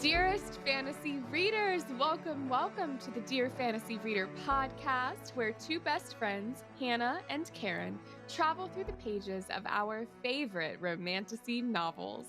Dearest fantasy readers, welcome to the Dear Fantasy Reader podcast, where two best friends, Hannah and Karen, travel through the pages of our favorite romantasy novels.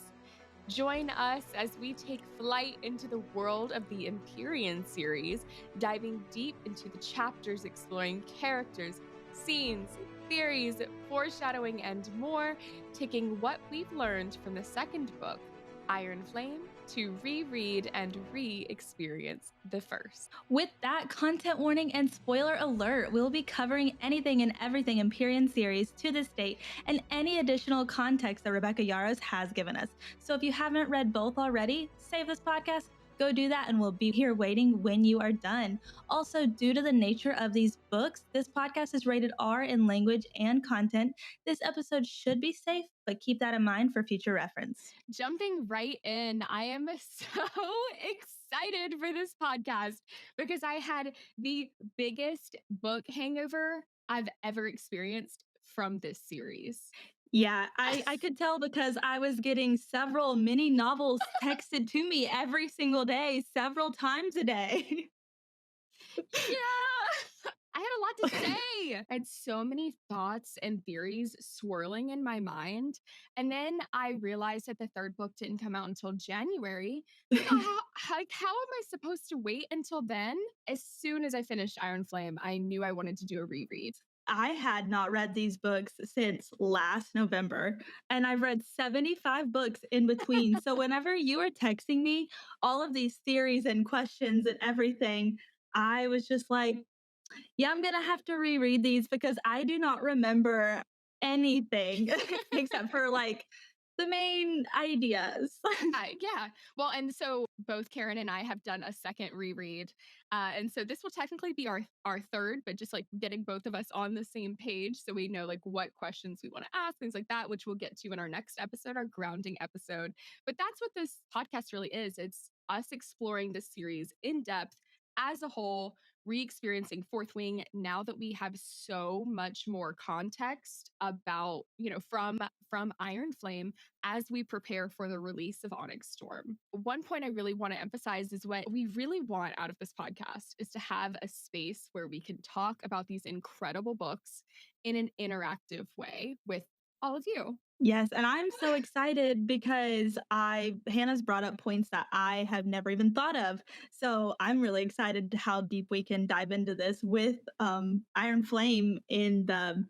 Join us as we take flight into the world of the Empyrean series, diving deep into the chapters exploring characters, scenes, theories, foreshadowing, and more, taking what we've learned from the second book, Iron Flame, to reread and re-experience the first. With that content warning and spoiler alert, we'll be covering anything and everything Empyrean series to this date and any additional context that Rebecca Yarros has given us. So if you haven't read both already, save this podcast, go do that, and we'll be here waiting when you are done. Also, due to the nature of these books, this podcast is rated R in language and content. This episode should be safe, but keep that in mind for future reference. Jumping right in, I am so excited for this podcast because I had the biggest book hangover I've ever experienced from this series. Yeah, I could tell because I was getting several mini novels texted to me every single day, several times a day. Yeah, I had a lot to say. I had so many thoughts and theories swirling in my mind. And then I realized that the third book didn't come out until January. How am I supposed to wait until then? As soon as I finished Iron Flame, I knew I wanted to do a reread. I had not read these books since last November, and I've read 75 books in between. So whenever you were texting me all of these theories and questions and everything, I was just like, yeah, I'm going to have to reread these because I do not remember anything except for like the main ideas. Yeah. Well, and so both Karen and I have done a second reread. And so this will technically be our third, but just like getting both of us on the same page so we know like what questions we want to ask, things like that, which we'll get to in our next episode, our grounding episode. But that's what this podcast really is. It's us exploring this series in depth as a whole, re-experiencing Fourth Wing now that we have so much more context about, from Iron Flame as we prepare for the release of Onyx Storm. One point I really want to emphasize is what we really want out of this podcast is to have a space where we can talk about these incredible books in an interactive way with all of you. Yes, and I'm so excited because Hannah's brought up points that I have never even thought of. So I'm really excited to how deep we can dive into this with Iron Flame in the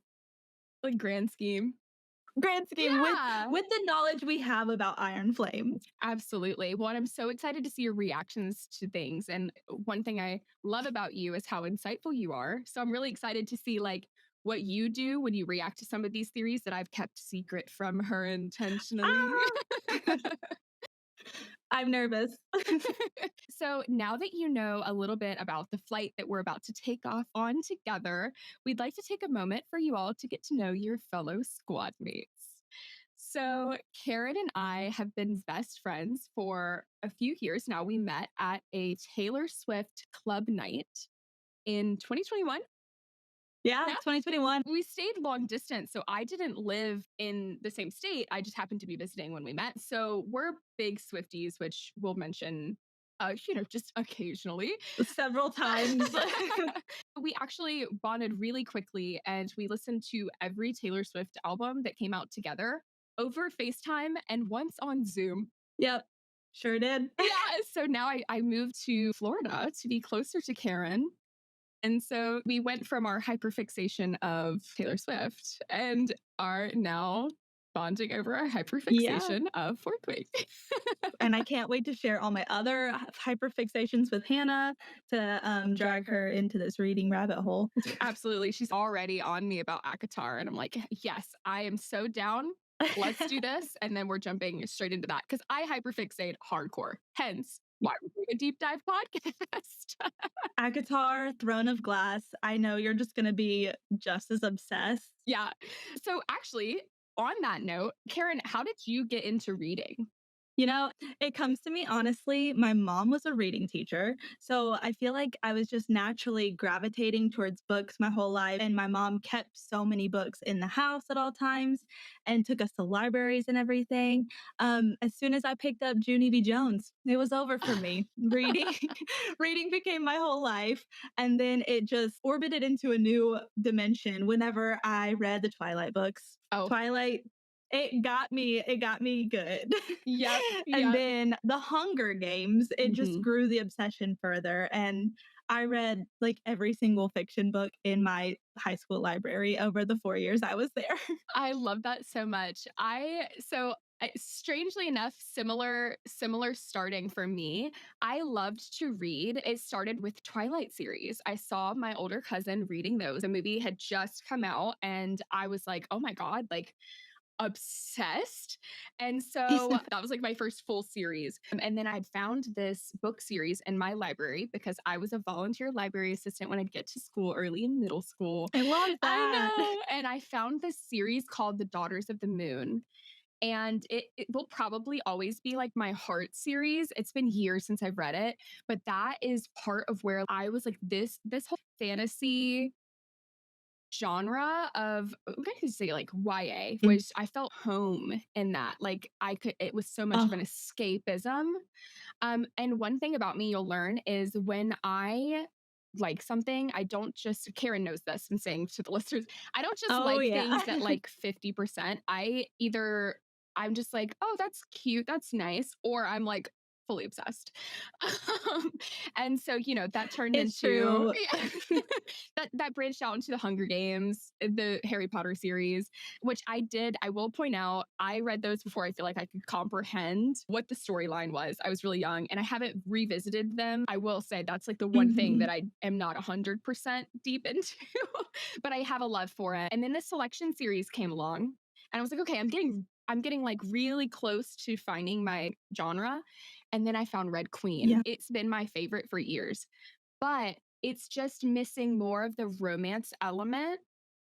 grand scheme. Yeah. with the knowledge we have about Iron Flame. Absolutely. Well, I'm so excited to see your reactions to things. And one thing I love about you is how insightful you are. So I'm really excited to see like what you do when you react to some of these theories that I've kept secret from her intentionally. I'm nervous. So now that you know a little bit about the flight that we're about to take off on together, we'd like to take a moment for you all to get to know your fellow squad mates. So Karen and I have been best friends for a few years now. We met at a Taylor Swift club night in 2021. Yeah, 2021. We stayed long distance, so I didn't live in the same state. I just happened to be visiting when we met. So we're big Swifties, which we'll mention, just occasionally. Several times. We actually bonded really quickly, and we listened to every Taylor Swift album that came out together over FaceTime and once on Zoom. Yep, sure did. Yeah, so now I moved to Florida to be closer to Karen. And so we went from our hyperfixation of Taylor Swift and are now bonding over our hyperfixation of Fourth Wing. And I can't wait to share all my other hyperfixations with Hannah to drag her into this reading rabbit hole. Absolutely. She's already on me about ACOTAR. And I'm like, yes, I am so down. Let's do this. And then we're jumping straight into that because I hyperfixate hardcore. Hence, why we're doing a deep dive podcast. ACOTAR, Throne of Glass. I know you're just going to be just as obsessed. Yeah. So actually, on that note, Karen, how did you get into reading? You know, it comes to me honestly, my mom was a reading teacher. So I feel like I was just naturally gravitating towards books my whole life. And my mom kept so many books in the house at all times and took us to libraries and everything. As soon as I picked up Junie B. Jones, it was over for me. Reading reading became my whole life. And then it just orbited into a new dimension whenever I read the Twilight books. Oh, Twilight, it got me good. yep, And yep. then The Hunger Games, it just Mhm. grew the obsession further, and I read, like, every single fiction book in my high school library over the 4 years I was there. I love that so much. Strangely enough, similar starting for me. I loved to read. It started with Twilight series. I saw my older cousin reading those. The movie had just come out and I was like, "Oh my god, like obsessed." And so that was like my first full series. And then I'd found this book series in my library because I was a volunteer library assistant when I'd get to school early in middle school. I love I that. know. And I found this series called The Daughters of the Moon. And it will probably always be like my heart series. It's been years since I've read it, but that is part of where I was like, this whole fantasy genre of I'm gonna say like YA Mm. was I felt home in that. Like I could it was so much of Oh, an escapism. And one thing about me you'll learn is when I like something, I don't just Karen knows this and saying to the listeners, I don't just oh, like yeah. things at like 50%. I'm just like, oh, that's cute, that's nice, or I'm like fully obsessed. Um, and so, that turned It's into true. yeah, that branched out into the Hunger Games, the Harry Potter series, which I did. I will point out, I read those before I feel like I could comprehend what the storyline was. I was really young and I haven't revisited them. I will say that's like the one thing that Mhm. I am not 100% deep into, but I have a love for it. And then the selection series came along and I was like, okay, I'm getting like really close to finding my genre. And then I found Red Queen. Yeah. It's been my favorite for years, but it's just missing more of the romance element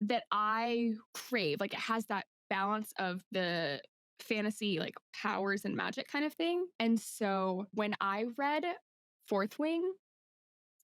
that I crave. Like it has that balance of the fantasy, like powers and magic kind of thing. And so when I read Fourth Wing,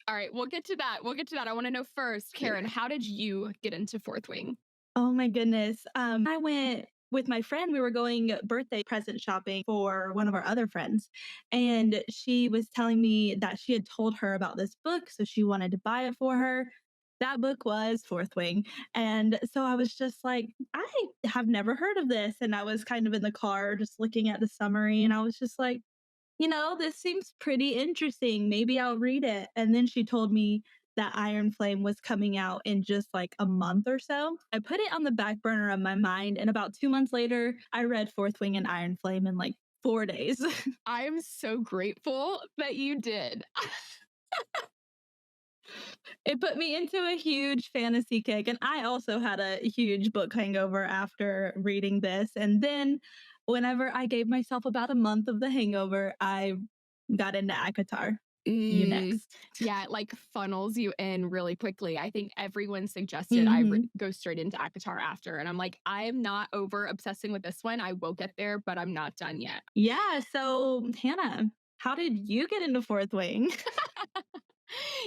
all right, we'll get to that. We'll get to that. I want to know first, Karen, how did you get into Fourth Wing? Oh my goodness. I went with my friend. We were going birthday present shopping for one of our other friends. And she was telling me that she had told her about this book. So she wanted to buy it for her. That book was Fourth Wing. And so I was just like, I have never heard of this. And I was kind of in the car just looking at the summary. And I was just like, this seems pretty interesting. Maybe I'll read it. And then she told me that Iron Flame was coming out in just like a month or so. I put it on the back burner of my mind. And about 2 months later, I read Fourth Wing and Iron Flame in like 4 days. I am so grateful that you did. It put me into a huge fantasy kick. And I also had a huge book hangover after reading this. And then whenever I gave myself about a month of the hangover, I got into Akatar. You Mm, next. yeah, it like funnels you in really quickly. I think everyone suggested Mhm. go straight into Akatar after, and I'm like, I'm not over obsessing with this one. I will get there, but I'm not done yet. Yeah. So, Hannah, how did you get into Fourth Wing?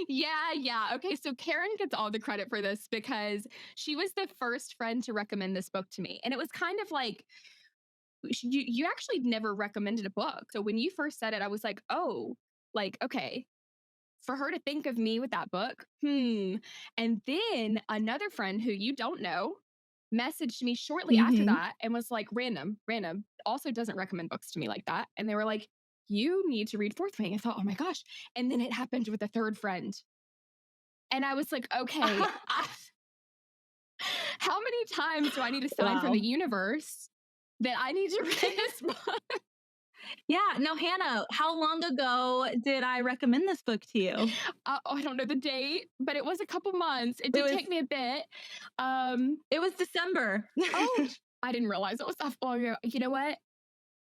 Yeah, yeah. Okay, so Karen gets all the credit for this because she was the first friend to recommend this book to me, and it was kind of like you actually never recommended a book. So when you first said it, I was like, oh, like okay, for her to think of me with that book, And then another friend who you don't know messaged me shortly after Mhm. that and was like, random, also doesn't recommend books to me like that. And they were like, you need to read Fourth Wing. I thought, oh my gosh. And then it happened with a third friend. And I was like, okay, how many times do I need a sign from the Wow. universe that I need to read this book? Yeah. No, Hannah, how long ago did I recommend this book to you? I don't know the date, but it was a couple months. It It did was take me a bit. Um, it was December. oh, I didn't realize it was that long ago. You know what?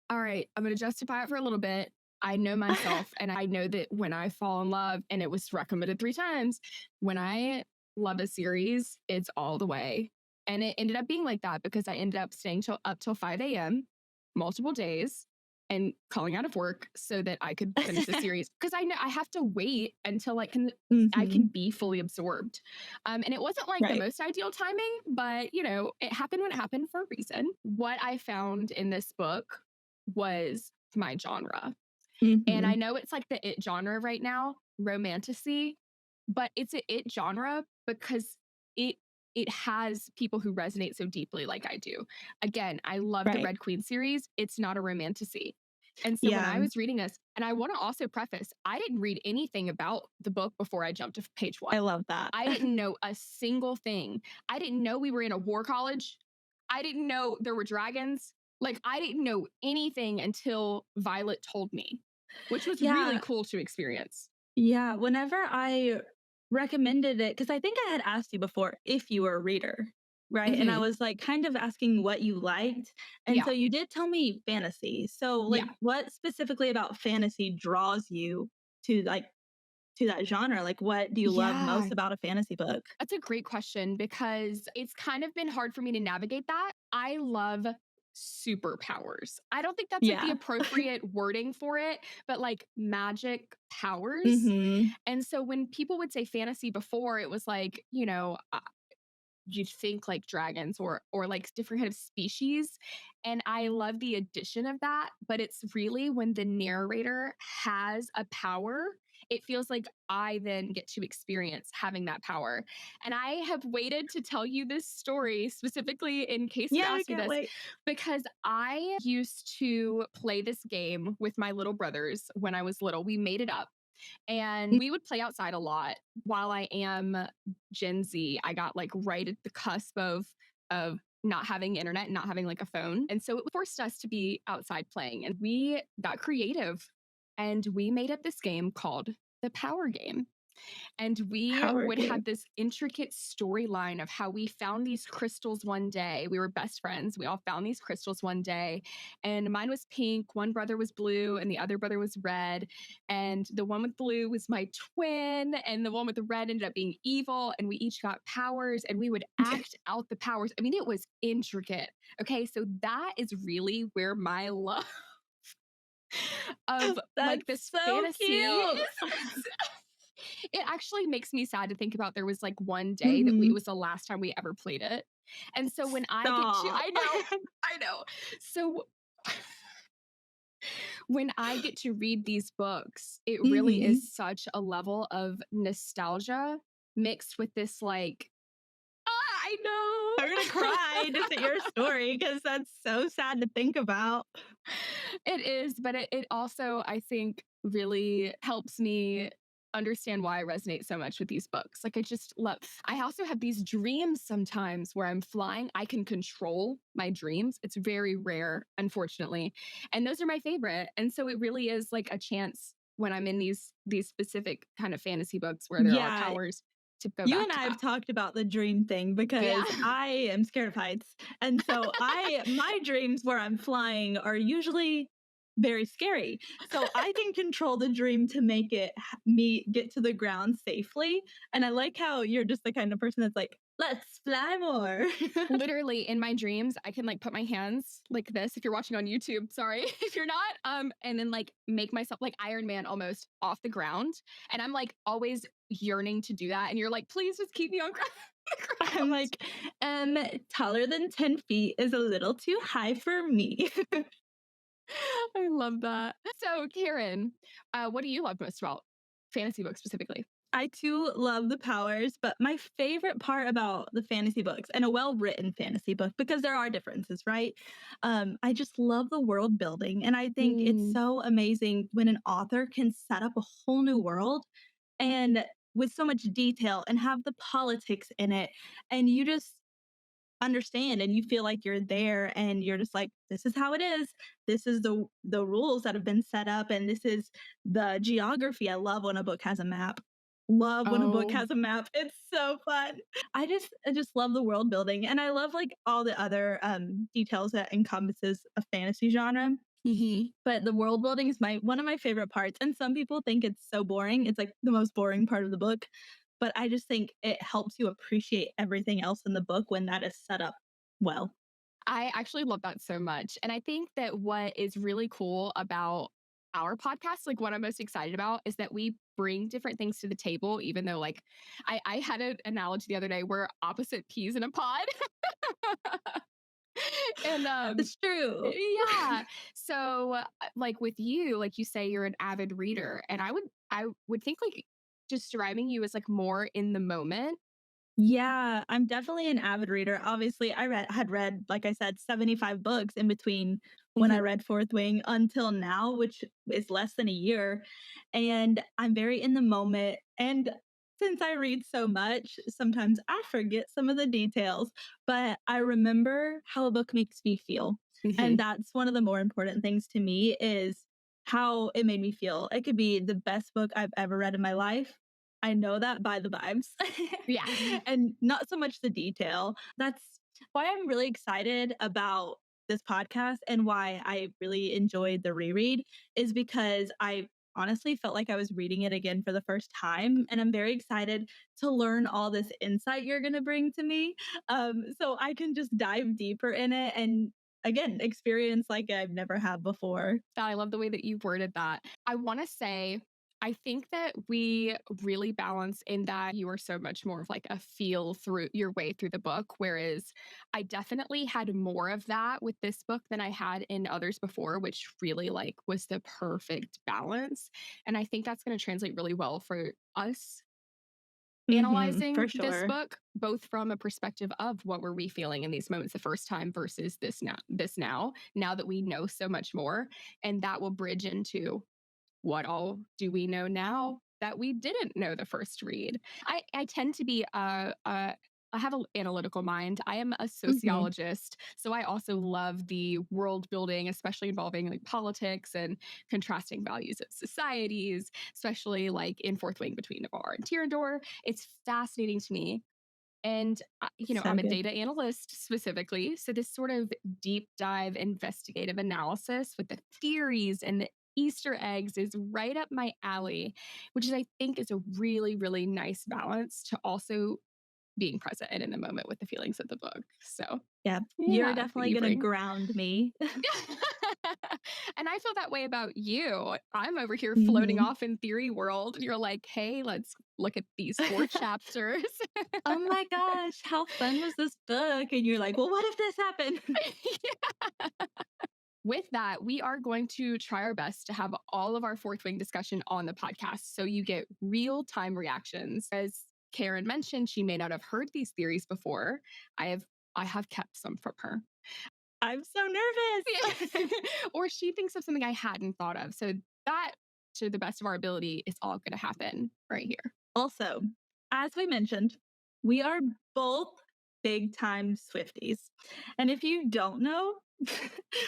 All right, I'm gonna justify it for a little bit. I know myself, and I know that when I fall in love, and it was recommended 3 times, when I love a series, it's all the way. And it ended up being like that because I ended up staying up till 5 a.m. multiple days. and calling out of work so that I could finish the series, because I know I have to wait until I can be fully absorbed. And it wasn't like the Right. most ideal timing, but it happened when it happened for a reason. What I found in this book was my genre. And I know it's like the it genre right now, romantasy, but it's a it genre because it it has people who resonate so deeply like I do. Again, I love the Right. Red Queen series. It's not a romantasy. And so when Yeah. I was reading this, and I want to also preface, I didn't read anything about the book before I jumped to page 1. I love that. I didn't know a single thing. I didn't know we were in a war college. I didn't know there were dragons. Like, I didn't know anything until Violet told me, which was really Yeah. cool to experience. Yeah. Whenever I recommended it, because I think I had asked you before if you were a reader, right? And I was like kind of asking what you liked. And Yeah. so you did tell me fantasy. So like Yeah. what specifically about fantasy draws you to that genre? Like what do you love Yeah. most about a fantasy book? That's a great question because it's kind of been hard for me to navigate that. I love superpowers. I don't think that's like the Yeah. appropriate wording for it, but like magic powers. Mhm. And so when people would say fantasy before, it was like, you'd think like dragons or like different kind of species. And I love the addition of that, but it's really when the narrator has a power, it feels like I then get to experience having that power. And I have waited to tell you this story specifically in case you Yeah, I asked me can't this, wait. because I used to play this game with my little brothers when I was little. We made it up and we would play outside a lot. While I am Gen Z, I got like right at the cusp of not having internet and not having like a phone. And so it forced us to be outside playing. And we got creative and we made up this game called the Power Game. And we Power would game. have this intricate storyline of how we found these crystals one day. We were best friends. We all found these crystals one day. And mine was pink, one brother was blue, and the other brother was red. And the one with blue was my twin, and the one with the red ended up being evil. And we each got powers, and we would act out the powers. I mean, it was intricate. Okay, so that is really where my love of like That's this so fantasy cute. is. It actually makes me sad to think about there was like one day that it Mhm. was the last time we ever played it. And so when I get to, Stop. I know, I know. So when I get to read these books, it really is Mhm. such a level of nostalgia mixed with this like, I I'm gonna know. cry just at your story because that's so sad to think about. It is, but it also, I think, really helps me understand why I resonate so much with these books. Like, I just love, I also have these dreams sometimes where I'm flying. I can control my dreams. It's very rare, unfortunately. And those are my favorite. And so it really is like a chance when I'm in these specific kind of fantasy books where there are Yeah, powers to go you back and to I that. have talked about the dream thing Yeah. because I am scared of heights. And so my dreams where I'm flying are usually very scary. So I can control the dream to make me get to the ground safely. And I like how you're just the kind of person that's like, let's fly more. Literally in my dreams, I can like put my hands like this. If you're watching on YouTube, sorry if you're not, and then like make myself like Iron Man almost off the ground. And I'm like always yearning to do that. And you're like, please just keep me on I'm ground. like, taller than 10 feet is a little too high for me. I love that. So, Karen, what do you love most about fantasy books specifically? I too love the powers, but my favorite part about the fantasy books and a well-written fantasy book, because there are differences, right? I just love the world building. And I think it's Mm. so amazing when an author can set up a whole new world and with so much detail and have the politics in it. And you just understand and you feel like you're there and you're just like, this is how it is. This is the rules that have been set up and this is the geography. I love when a book has a map. Love when a book Oh, has a map. It's so fun. I just love the world building and I love like all the other details that encompasses a fantasy genre. mhm. But the world building is my one of my favorite parts. And some people think it's so boring. It's like the most boring part of the book. But I just think it helps you appreciate everything else in the book when that is set up well. I actually love that so much. And I think that what is really cool about our podcast, like what I'm most excited about, is that we bring different things to the table, even though like I had an analogy the other day, we're opposite peas in a pod. and It's true. yeah. So like with you, like you say you're an avid reader. And I would think like just describing you as like more in the moment. Yeah, I'm definitely an avid reader. Obviously, had read, like I said, 75 books in between when I Mhm. read Fourth Wing until now, which is less than a year. And I'm very in the moment. And since I read so much, sometimes I forget some of the details, but I remember how a book makes me feel. And Mhm. that's one of the more important things to me is how it made me feel. It could be the best book I've ever read in my life. I know that by the vibes. Yeah. And not so much the detail. That's why I'm really excited about this podcast and why I really enjoyed the reread is because I honestly felt like I was reading it again for the first time. And I'm very excited to learn all this insight you're going to bring to me. So I can just dive deeper in it and again, experience like I've never had before. I love the way that you worded that. I want to say, I think that we really balance in that you are so much more of like a feel through your way through the book. Whereas I definitely had more of that with this book than I had in others before, which really like was the perfect balance. And I think that's going to translate really well for us analyzing For this sure. book, both from a perspective of what were we feeling in these moments the first time versus now that we know so much more. And that will bridge into what all do we know now that we didn't know the first read. I tend to be I have an analytical mind. I am a Mhm. sociologist, so I also love the world building, especially involving like politics and contrasting values of societies, especially like in Fourth Wing between Navarre and Tyrandor. It's fascinating to me. And, So I'm a good. data analyst specifically. So, this sort of deep dive investigative analysis with the theories and the Easter eggs is right up my alley, which is, I think, is a really, really nice balance to also being present and in the moment with the feelings of the book. So, Yeah. You're yeah, that definitely you going to bring. ground me. And I feel that way about you. I'm over here floating Mhm. off in theory world. You're like, hey, let's look at these four chapters. Oh my gosh, how fun was this book? And you're like, well, what if this happened? With that, we are going to try our best to have all of our Fourth Wing discussion on the podcast so you get real time reactions. As Karen mentioned, she may not have heard these theories before. I have I have kept some from her. I'm so nervous. Yeah. Or she thinks of something I hadn't thought of. So that, to the best of our ability, is all going to happen right here. Also, as we mentioned, we are both big time Swifties. And if you don't know,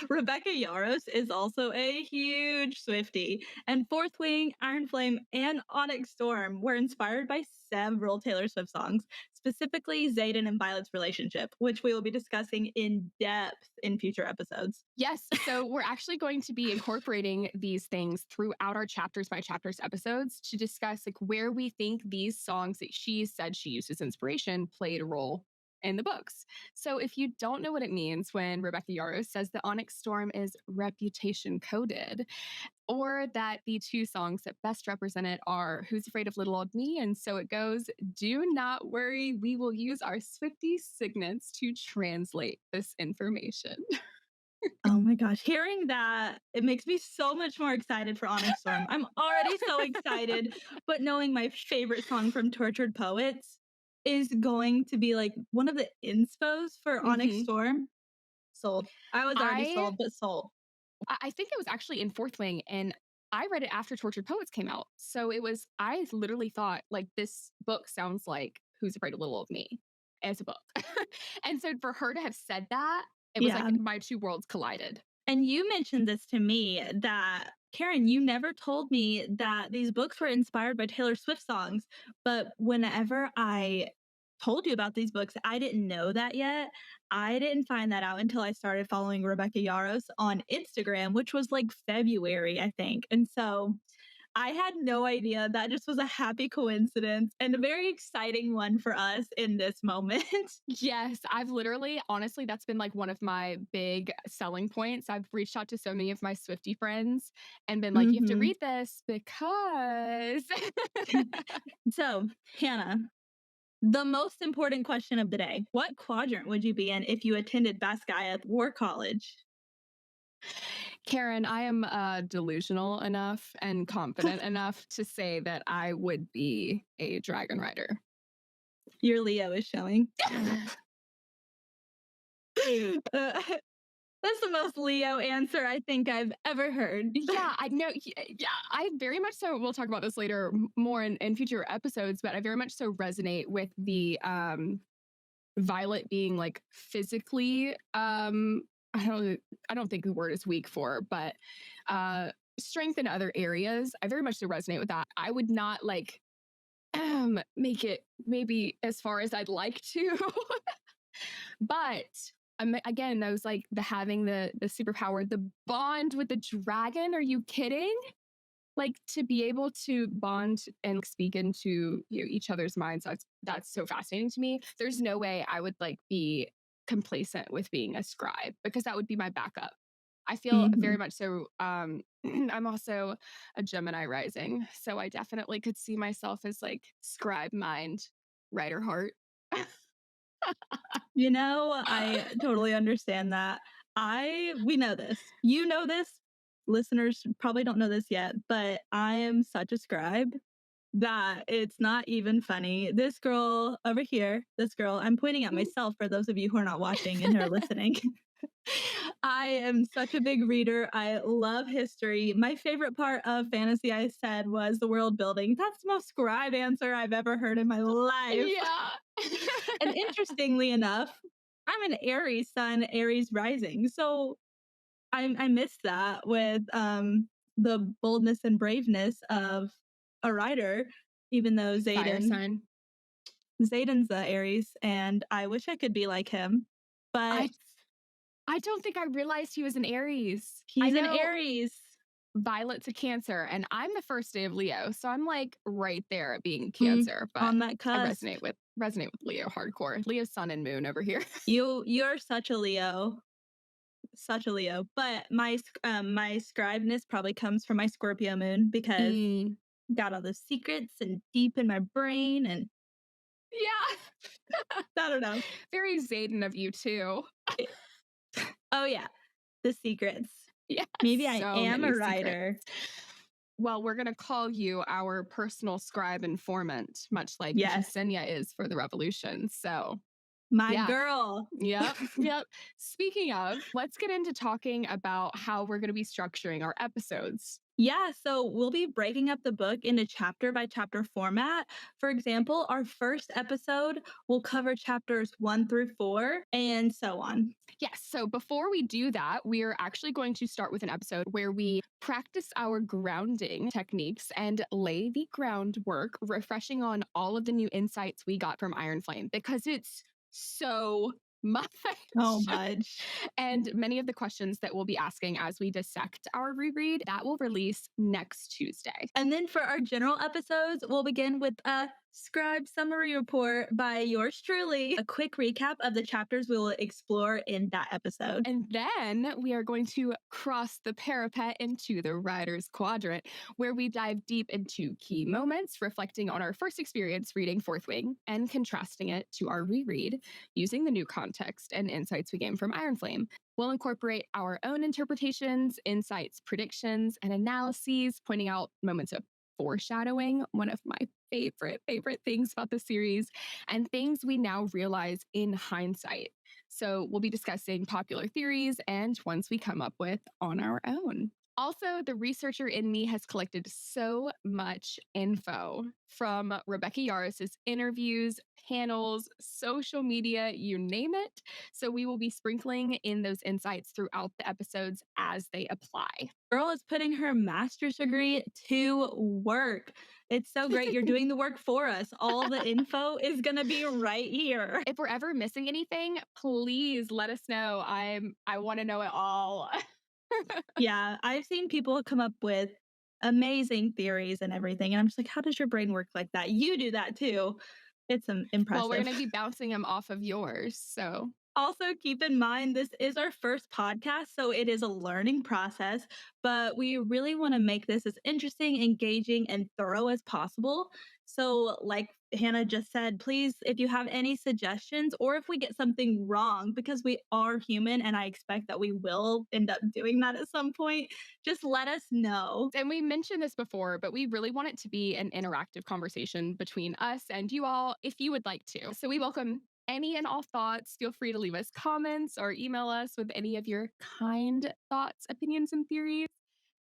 Rebecca Yarros is also a huge Swiftie. And Fourth Wing, Iron Flame, and Onyx Storm were inspired by several Taylor Swift songs, specifically Zayden and Violet's relationship, which we will be discussing in depth in future episodes. Yes. So we're actually going to be incorporating these things throughout our chapters by chapters episodes to discuss like where we think these songs that she said she used as inspiration played a role in the books. So if you don't know what it means when Rebecca Yarros says that Onyx Storm is reputation coded, or that the two songs that best represent it are Who's Afraid of Little Old Me and So It Goes, do not worry, we will use our Swiftie signets to translate this information. Oh my gosh, hearing that, it makes me so much more excited for Onyx Storm. I'm already so excited, but knowing my favorite song from Tortured Poets is going to be like one of the inspos for Onyx Mhm. Storm. Sold. I was already I sold, but sold. I think it was actually in Fourth Wing, and I read it after Tortured Poets came out. So it was I literally thought like this book sounds like Who's Afraid of Little Old Me as a book. And so for her to have said that, it was Yeah. like my two worlds collided. And you mentioned this to me that Karen, you never told me that these books were inspired by Taylor Swift songs. But whenever I told you about these books, I didn't know that yet. I didn't find that out until I started following Rebecca Yarros on Instagram, which was like February, I think. And so I had no idea. That just was a happy coincidence and a very exciting one for us in this moment. Yes, I've literally honestly, that's been, like, one of my big selling points. I've reached out to so many of my Swiftie friends and been like, "You have to Mhm. read this because" So, Hannah, the most important question of the day. What quadrant would you be in if you attended Basquiat War College? Karen, I am, delusional enough and confident enough to say that I would be a dragon rider. Your Leo is showing. That's the most Leo answer I think I've ever heard. Yeah, I know. Yeah, I very much so. We'll talk about this later more in future episodes, but I very much so resonate with the Violet being like physically. I don't think the word is weak for, but strength in other areas. I very much so resonate with that. I would not like make it maybe as far as I'd like to, but again, those like the having the superpower, the bond with the dragon. Are you kidding? Like to be able to bond and speak into each other's minds, that's so fascinating to me. There's no way I would like be complacent with being a scribe because that would be my backup. I feel very Mhm. much so. I'm also a Gemini rising, so I definitely could see myself as like scribe mind, writer heart. You know, I totally understand that. We know this. You know this. Listeners probably don't know this yet, but I am such a scribe that it's not even funny. This girl over here, this girl, I'm pointing at myself for those of you who are not watching and who are listening. I am such a big reader. I love history. My favorite part of fantasy, I said, was the world building. That's the most scribe answer I've ever heard in my life. Yeah. And interestingly enough, I'm an Aries sun, Aries rising. So I miss that with the boldness and braveness of a writer, even though Fire sign. Zayden's the Aries, and I wish I could be like him. But I I don't think I realized he was an Aries. I he's an know Aries. Violet's a Cancer, and I'm the first day of Leo, so I'm like right there at being Mm, Cancer. But on that I cusp. resonate with Leo hardcore. Leo's sun and moon over here. You're such a Leo. Such a Leo. But my scribeness probably comes from my Scorpio moon because Mm, got all those secrets and deep in my brain and yeah, I don't know. very Zayden of you too. It- oh yeah, the secrets. Yeah, Maybe I so am a many secrets. writer. Well, we're gonna call you our personal scribe informant, much like Yes, Jesenia is for the revolution. So my yeah. girl. Yep. Yep. Speaking of, let's get into talking about how we're going to be structuring our episodes. Yeah, so we'll be breaking up the book into chapter by chapter format. For example, our first episode will cover chapters 1 through 4 and so on. Yes. So before we do that, we're actually going to start with an episode where we practice our grounding techniques and lay the groundwork, refreshing on all of the new insights we got from Iron Flame because it's so much. So much. And many of the questions that we'll be asking as we dissect our reread, that will release next Tuesday. And then for our general episodes, we'll begin with a scribe summary report by yours truly, a quick recap of the chapters we will explore in that episode. And then we are going to cross the parapet into the Writer's Quadrant, where we dive deep into key moments, reflecting on our first experience reading Fourth Wing and contrasting it to our reread using the new context and insights we gained from Iron Flame. We'll incorporate our own interpretations, insights, predictions, and analyses, pointing out moments of foreshadowing, one of my favorite things about the series, and things we now realize in hindsight. So we'll be discussing popular theories and ones we come up with on our own. Also, the researcher in me has collected so much info from Rebecca Yarros' interviews, panels, social media, you name it. So we will be sprinkling in those insights throughout the episodes as they apply. Girl is putting her master's degree to work. It's so great. You're doing the work for us. All the info is going to be right here. If we're ever missing anything, please let us know. I want to know it all. Yeah, I've seen people come up with amazing theories and everything. And I'm just like, how does your brain work like that? You do that too. It's Well, we're impressive. going to be bouncing them off of yours. So Also, keep in mind, this is our first podcast, so it is a learning process, but we really want to make this as interesting, engaging, and thorough as possible. So, like Hannah just said, please, if you have any suggestions or if we get something wrong, because we are human and I expect that we will end up doing that at some point, just let us know. and we mentioned this before, but we really want it to be an interactive conversation between us and you all if you would like to. So we welcome any and all thoughts. Feel free to leave us comments or email us with any of your kind thoughts, opinions, and theories.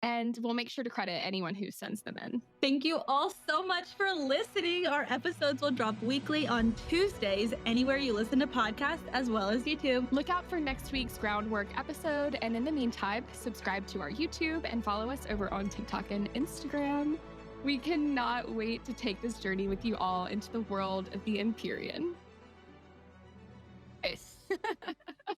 And we'll make sure to credit anyone who sends them in. Thank you all so much for listening. Our episodes will drop weekly on Tuesdays, anywhere you listen to podcasts, as well as YouTube. Look out for next week's groundwork episode. And in the meantime, subscribe to our YouTube and follow us over on TikTok and Instagram. We cannot wait to take this journey with you all into the world of the Empyrean. Nice.